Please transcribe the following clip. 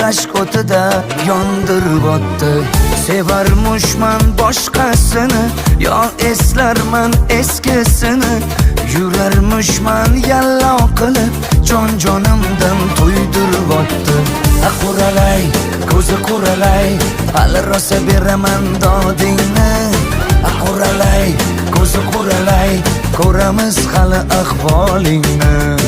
rashk o'tida yondirib o'tdi. Sevarmushman boshqasini, yo eslarman eskisini. Yurarmushman yallo qilib, jon-jonimdan to'ydirib o'tdi. Quralay, ko'zi quralay, hali rosa beraman dodingni. Quralay, ko'zi quralay, ko'ramiz hali ahvolingni.